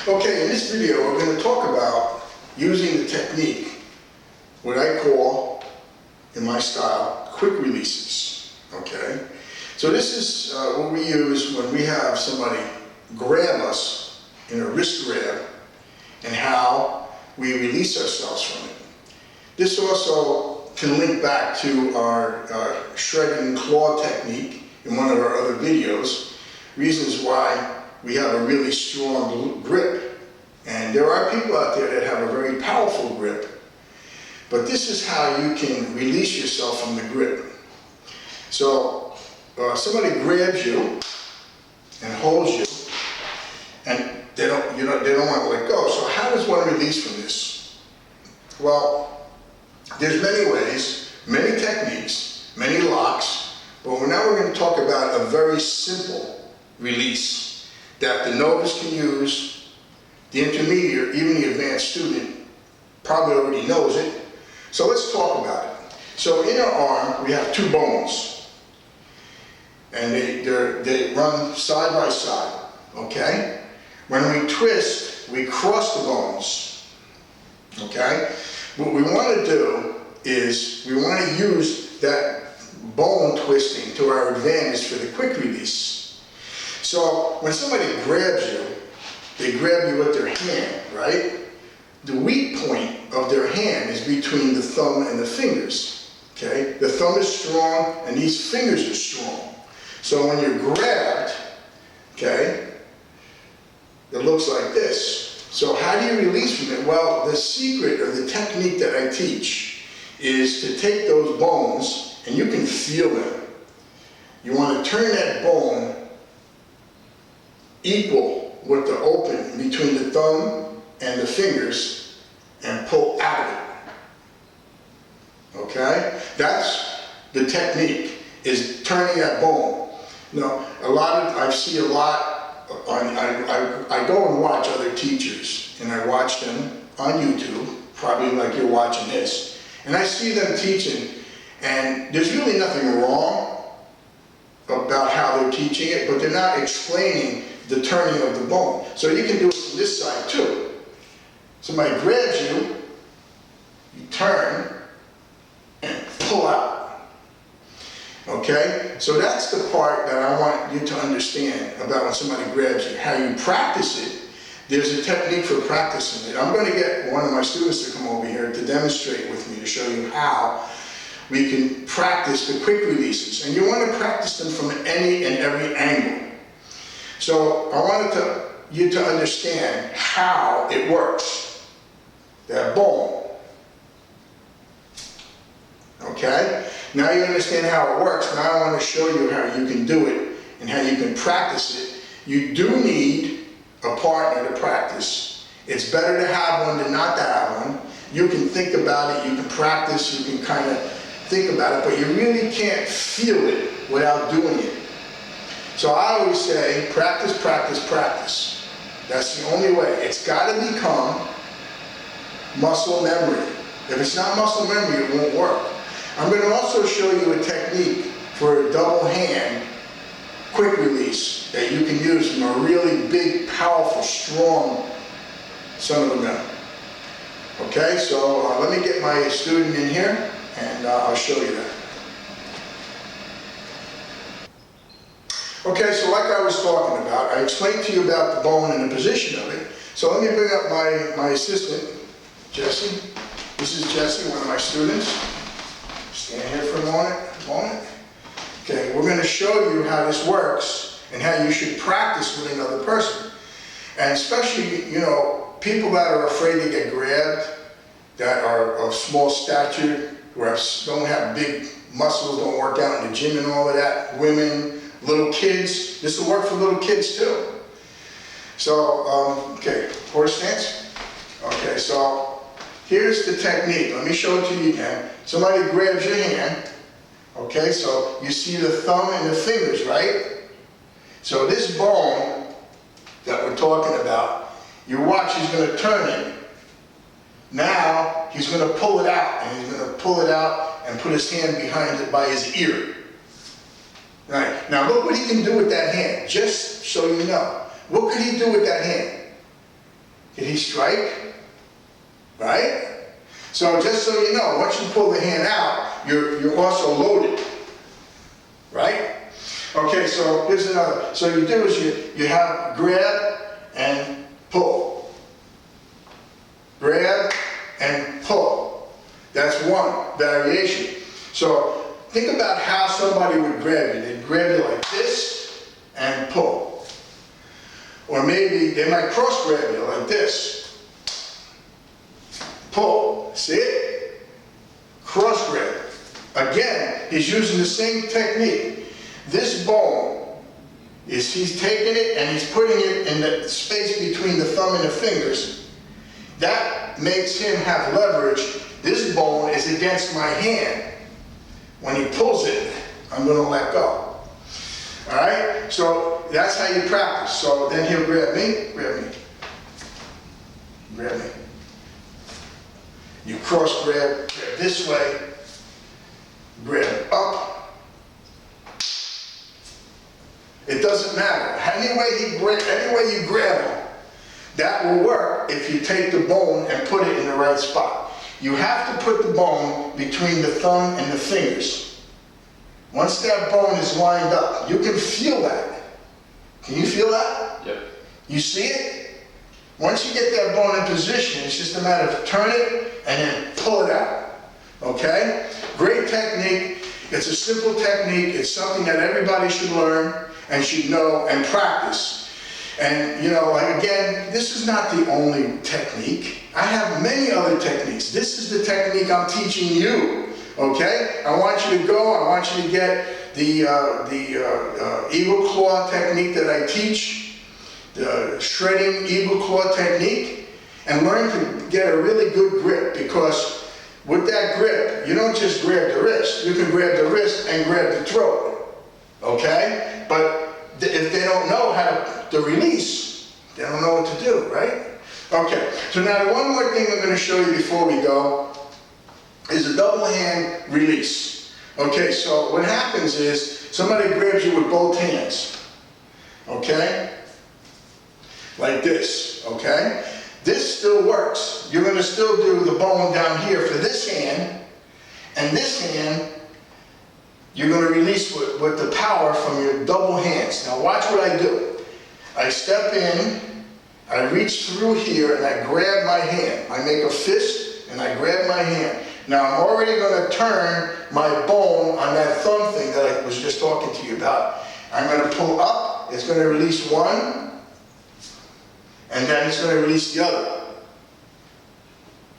Okay, in this video we're going to talk about using the technique, what I call, in my style, quick releases. Okay? So this is what we use when we have somebody grab us in a wrist grab and how we release ourselves from it. This also can link back to our shredding claw technique in one of our other videos, reasons why we have a really strong grip. And there are people out there that have a very powerful grip, but this is how you can release yourself from the grip. So somebody grabs you and holds you, and they don't want to let go. So how does one release from this? Well, there's many ways, many techniques, many locks, but now we're going to talk about a very simple release that the novice can use, the intermediate, even the advanced student probably already knows it. So let's talk about it. So in our arm, we have two bones, and they run side by side, okay? When we twist, we cross the bones, okay? What we want to do is we want to use that bone twisting to our advantage for the quick release. So when somebody grabs you, they grab you with their hand, right? The weak point of their hand is between the thumb and the fingers, okay? The thumb is strong and these fingers are strong. So when you're grabbed, okay, it looks like this. So how do you release from it? Well, the secret of the technique that I teach is to take those bones, and you can feel them. You want to turn that bone equal with the open between the thumb and the fingers and pull out of it. Okay? That's the technique, is turning that bone. Now, I see a lot, I go and watch other teachers, and I watch them on YouTube, probably like you're watching this, and I see them teaching, and there's really nothing wrong about how they're teaching it, but they're not explaining the turning of the bone. So you can do it from this side too. Somebody grabs you, you turn, and pull out. Okay? So that's the part that I want you to understand about when somebody grabs you. How you practice it, there's a technique for practicing it. I'm going to get one of my students to come over here to demonstrate with me to show you how we can practice the quick releases. And you want to practice them from any and every angle. So I wanted you to understand how it works. That bone. Okay? Now you understand how it works. Now I want to show you how you can do it and how you can practice it. You do need a partner to practice. It's better to have one than not to have one. You can think about it, you can practice, you can kind of think about it, but you really can't feel it without doing it. So I always say, practice, practice, practice. That's the only way. It's got to become muscle memory. If it's not muscle memory, it won't work. I'm going to also show you a technique for a double hand quick release that you can use from a really big, powerful, strong son of a gun. Okay, so let me get my student in here and I'll show you that. Okay, so like I was talking about, I explained to you about the bone and the position of it. So let me bring up my assistant, Jesse. This is Jesse, one of my students. Stand here for a moment. Okay, we're going to show you how this works and how you should practice with another person. And especially, you know, people that are afraid to get grabbed, that are of small stature, who don't have big muscles, don't work out in the gym and all of that, women, little kids. This will work for little kids too. So, okay, horse stance. Okay, so here's the technique. Let me show it to you again. Somebody grabs your hand. Okay, so you see the thumb and the fingers, right? So this bone that we're talking about, you watch, he's going to turn it. Now he's going to pull it out, and he's going to pull it out and put his hand behind it by his ear. Right. Now look what he can do with that hand, just so you know. What could he do with that hand? Did he strike? Right? So just so you know, once you pull the hand out, you're also loaded. Right? Okay, so here's another. So you do is you have grab and pull. Grab and pull. That's one variation. So think about how somebody would grab you. They'd grab you like this and pull. Or maybe they might cross grab you like this. Pull. See it? Cross grab. Again, he's using the same technique. This bone he's taking it and he's putting it in the space between the thumb and the fingers. That makes him have leverage. This bone is against my hand. When he pulls it, I'm going to let go. All right? So that's how you practice. So then he'll grab me, grab me, grab me. You cross grab this way, grab up. It doesn't matter. Any way you grab him, that will work if you take the bone and put it in the right spot. You have to put the bone between the thumb and the fingers. Once that bone is lined up, you can feel that. Can you feel that? Yep. You see it? Once you get that bone in position, it's just a matter of turn it and then pull it out. Okay? Great technique. It's a simple technique. It's something that everybody should learn and should know and practice. And you know, like again, this is not the only technique. I have many other techniques. This is the technique I'm teaching you. Okay? I want you to go. I want you to get the eagle claw technique that I teach, the shredding eagle claw technique, and learn to get a really good grip, because with that grip, you don't just grab the wrist. You can grab the wrist and grab the throat. Okay? But if they don't know how to release, they don't know what to do, right? Okay, so now one more thing I'm going to show you before we go is a double hand release. Okay, so what happens is somebody grabs you with both hands. Okay? Like this, okay? This still works. You're going to still do the bone down here for this hand, and this hand you're going to release with the power from your double hands. Now watch what I do. I step in, I reach through here, and I grab my hand. I make a fist, and I grab my hand. Now I'm already going to turn my bone on that thumb thing that I was just talking to you about. I'm going to pull up, it's going to release one, and then it's going to release the other.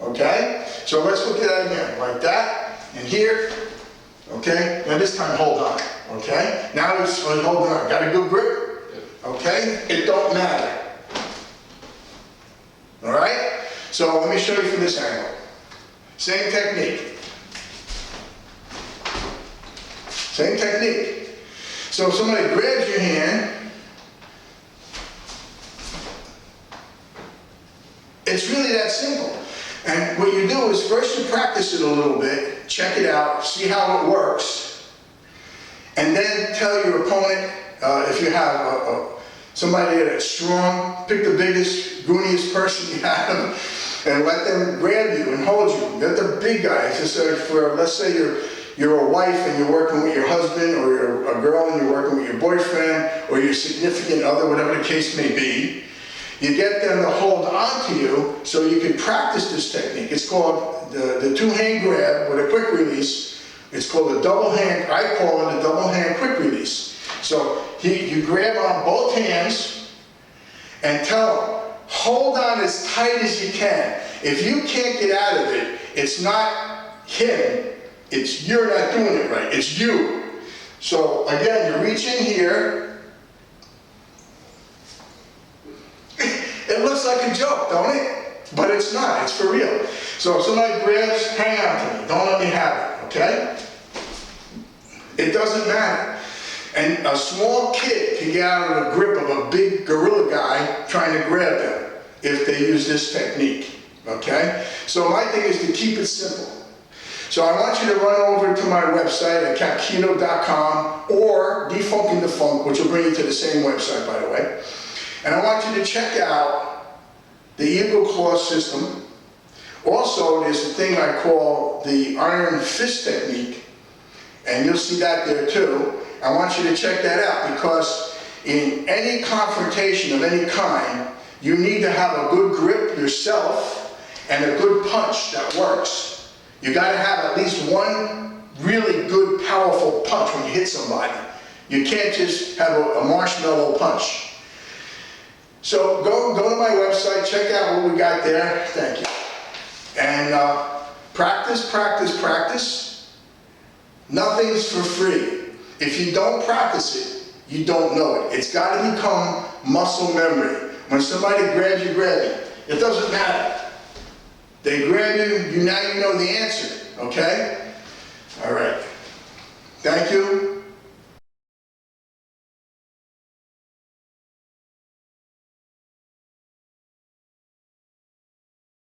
Okay? So let's look at that again. Like that, and here. Okay? Now this time hold on. Okay? Now it's holding on. Got a good grip? Okay? It don't matter. Alright? So let me show you from this angle. Same technique. Same technique. So if somebody grabs your hand, it's really that simple. And what you do is first you practice it a little bit, check it out, see how it works, and then tell your opponent, if you have somebody that's strong, pick the biggest, gooniest person you have, and let them grab you and hold you. Get the big guys. Let's say you're a wife and you're working with your husband, or you're a girl and you're working with your boyfriend, or your significant other, whatever the case may be. You get them to hold on to you so you can practice this technique. It's called the two-hand grab with a quick release. It's called a double hand, I call it a double hand quick release. So you grab on both hands and tell them, hold on as tight as you can. If you can't get out of it, it's not him, it's you're not doing it right, it's you. So again, you reach in here. It looks like a joke, don't it? But it's not, it's for real. So if somebody grabs, hang on to me, don't let me have it, okay? It doesn't matter. And a small kid can get out of the grip of a big gorilla guy trying to grab them if they use this technique, okay? So my thing is to keep it simple. So I want you to run over to my website at capketo.com or Defunkin the Funk, which will bring you to the same website, by the way. And I want you to check out the Eagle Claw system. Also, there's a thing I call the Iron Fist technique, and you'll see that there too. I want you to check that out, because in any confrontation of any kind, you need to have a good grip yourself and a good punch that works. You got to have at least one really good, powerful punch when you hit somebody. You can't just have a marshmallow punch. So go to my website, check out what we got there. Thank you. And practice, practice, practice. Nothing's for free. If you don't practice it, you don't know it. It's got to become muscle memory. When somebody grabs you, grab you. It doesn't matter. They grab you, now you know the answer, okay? All right. Thank you.